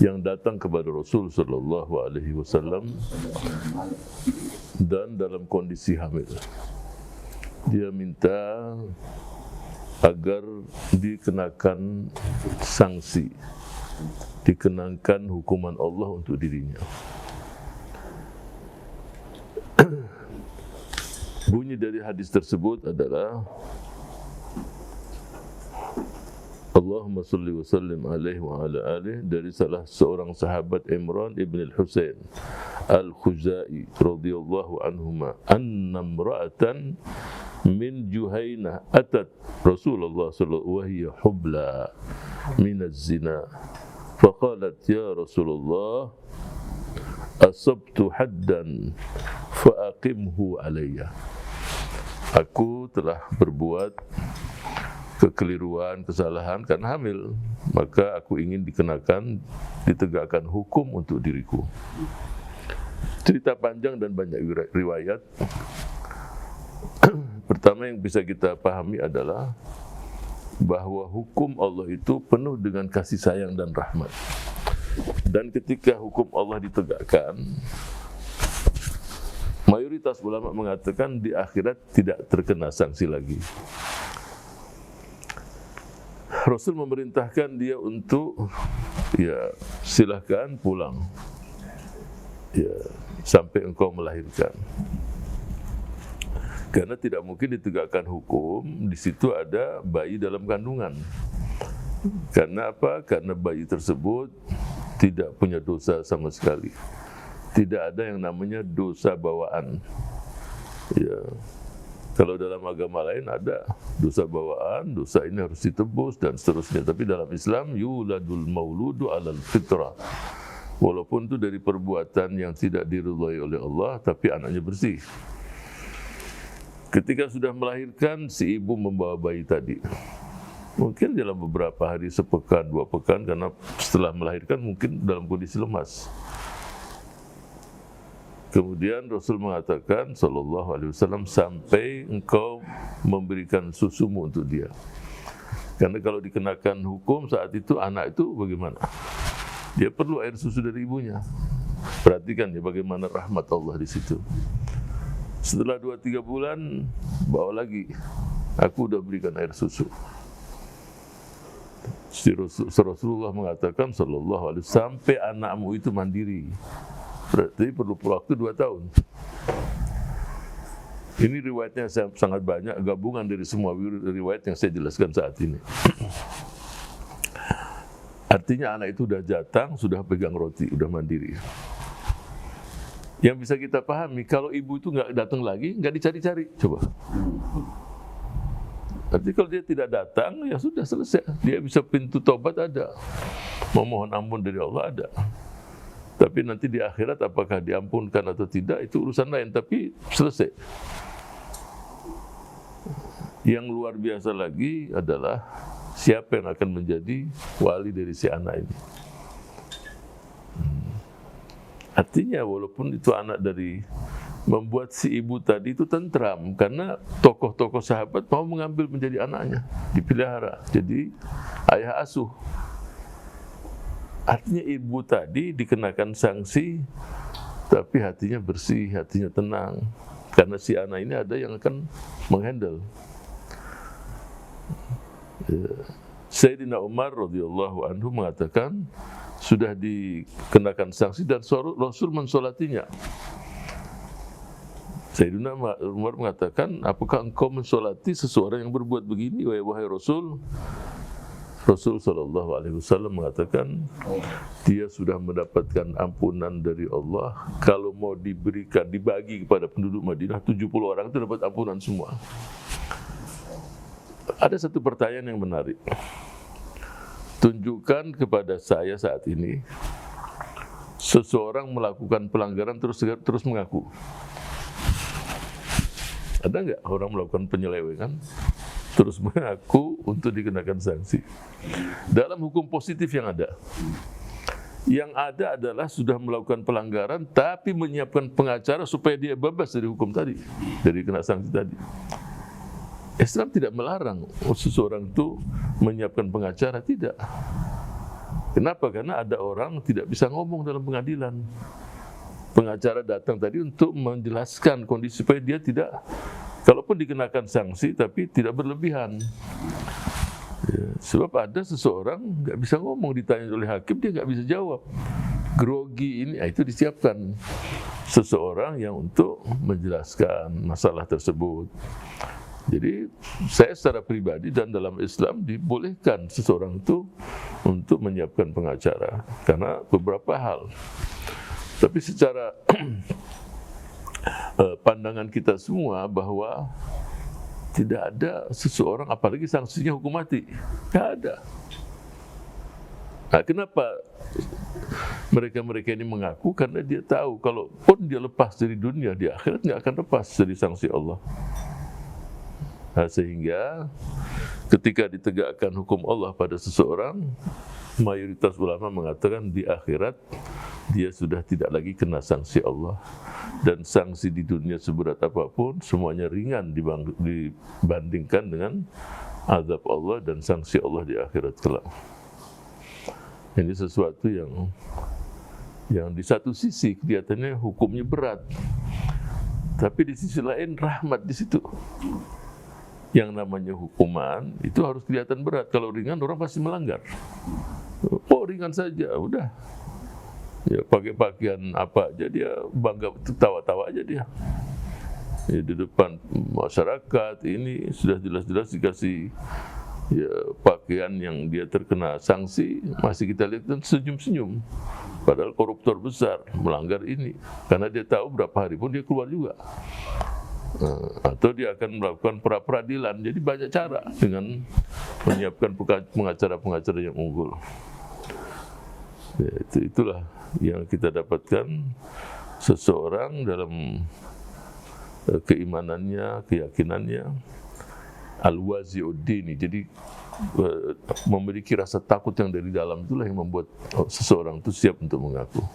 yang datang kepada Rasul sallallahu alaihi wasallam dan dalam kondisi hamil. Dia minta agar dikenakan sanksi, dikenakan hukuman Allah untuk dirinya. Bunyi dari hadis tersebut adalah Allahumma salli wa sallim alaihi wa ala alihi, dari salah seorang sahabat Imran ibn al-Husain al-Khuzai radhiyallahu anhuma, anna imra'atan min Juhainah atat Rasulullah sallallahu alaihi wa hubla min az-zina faqalat ya Rasulullah asabtu haddan fa'aqimhu alayya. Aku telah berbuat kekeliruan, kesalahan karena hamil, maka aku ingin ditegakkan hukum untuk diriku. Cerita panjang dan banyak riwayat. Pertama yang bisa kita pahami adalah bahwa hukum Allah itu penuh dengan kasih sayang dan rahmat. Dan ketika hukum Allah ditegakkan, mayoritas ulama mengatakan di akhirat tidak terkena sanksi lagi. Rasul memerintahkan dia untuk silahkan pulang sampai engkau melahirkan. Karena tidak mungkin ditegakkan hukum di situ ada bayi dalam kandungan. Karena apa? Karena bayi tersebut tidak punya dosa sama sekali. Tidak ada yang namanya dosa bawaan. Kalau dalam agama lain ada dosa bawaan, dosa ini harus ditebus dan seterusnya. Tapi dalam Islam, yuladul mauludu alal fitrah. Walaupun itu dari perbuatan yang tidak diridhai oleh Allah, tapi anaknya bersih. Ketika sudah melahirkan, si ibu membawa bayi tadi. Mungkin dalam beberapa hari, sepekan, 2 pekan, karena setelah melahirkan mungkin dalam kondisi lemas. Kemudian Rasul mengatakan sallallahu alaihi wasallam, sampai engkau memberikan susumu untuk dia. Karena kalau dikenakan hukum saat itu, anak itu bagaimana? Dia perlu air susu dari ibunya. Perhatikan ya bagaimana rahmat Allah di situ. Setelah 2-3 bulan, bawa lagi. Aku udah berikan air susu. Rasulullah mengatakan sallallahu alaihi wasallam, sampai anakmu itu mandiri. Berarti perlu waktu 2 tahun. Ini riwayatnya sangat banyak, gabungan dari semua riwayat yang saya jelaskan saat ini. Artinya anak itu sudah datang, sudah pegang roti, sudah mandiri. Yang bisa kita pahami, kalau ibu itu nggak datang lagi, nggak dicari-cari. Coba. Artinya kalau dia tidak datang, ya sudah selesai. Dia bisa pintu tobat ada. Memohon ampun dari Allah ada. Tapi nanti di akhirat apakah diampunkan atau tidak, itu urusan lain, tapi selesai. Yang luar biasa lagi adalah siapa yang akan menjadi wali dari si anak ini. Artinya walaupun itu anak dari, membuat si ibu tadi itu tentram, karena tokoh-tokoh sahabat mau mengambil menjadi anaknya, dipelihara, jadi ayah asuh. Artinya ibu tadi dikenakan sanksi, tapi hatinya bersih, hatinya tenang. Karena si anak ini ada yang akan menghandle. Sayyidina Umar radhiyallahu anhu mengatakan, sudah dikenakan sanksi dan Rasul mensolatinya. Sayyidina Umar mengatakan, apakah engkau mensolati seseorang yang berbuat begini, wahai Rasul? Rasul sallallahu alaihi wasallam mengatakan, dia sudah mendapatkan ampunan dari Allah. Kalau mau dibagi kepada penduduk Madinah, 70 orang itu dapat ampunan semua. Ada satu pertanyaan yang menarik. Tunjukkan kepada saya saat ini seseorang melakukan pelanggaran terus mengaku. Ada nggak orang melakukan penyelewengan terus mengaku untuk dikenakan sanksi? Dalam hukum positif yang ada adalah sudah melakukan pelanggaran tapi menyiapkan pengacara supaya dia bebas dari hukum tadi, dari kena sanksi tadi. Islam tidak melarang seseorang itu menyiapkan pengacara, tidak. Kenapa? Karena ada orang tidak bisa ngomong dalam pengadilan. Pengacara datang tadi untuk menjelaskan kondisi supaya dia tidak, kalaupun dikenakan sanksi tapi tidak berlebihan. Ya, sebab ada seseorang nggak bisa ngomong, ditanya oleh hakim dia nggak bisa jawab. Grogi ini, itu disiapkan seseorang yang untuk menjelaskan masalah tersebut. Jadi saya secara pribadi dan dalam Islam dibolehkan seseorang itu untuk menyiapkan pengacara karena beberapa hal. Tapi secara pandangan kita semua bahwa tidak ada seseorang, apalagi sanksinya hukum mati, tidak ada. Nah, kenapa mereka-mereka ini mengaku? Karena dia tahu kalau pun dia lepas dari dunia, di akhirat tidak akan lepas dari sanksi Allah. Nah, sehingga ketika ditegakkan hukum Allah pada seseorang, mayoritas ulama mengatakan di akhirat dia sudah tidak lagi kena sanksi Allah, dan sanksi di dunia seberat apapun semuanya ringan dibandingkan dengan azab Allah dan sanksi Allah di akhirat kelak. Ini sesuatu yang di satu sisi kelihatannya hukumnya berat, tapi di sisi lain rahmat di situ. Yang namanya hukuman itu harus kelihatan berat. Kalau ringan orang pasti melanggar. Oh, ringan saja, udah. Ya, pakai pakaian apa aja dia bangga, tawa-tawa aja dia. Ya, di depan masyarakat ini sudah jelas-jelas dikasih ya, pakaian yang dia terkena sanksi, masih kita lihat dan senyum-senyum. Padahal koruptor besar melanggar ini, karena dia tahu berapa hari pun dia keluar juga. Atau dia akan melakukan pra-peradilan. Jadi banyak cara dengan menyiapkan pengacara-pengacara yang unggul. Ya, itulah yang kita dapatkan seseorang dalam keimanannya, keyakinannya al-wazi'uddini. Jadi memiliki rasa takut yang dari dalam, itulah yang membuat seseorang itu siap untuk mengaku.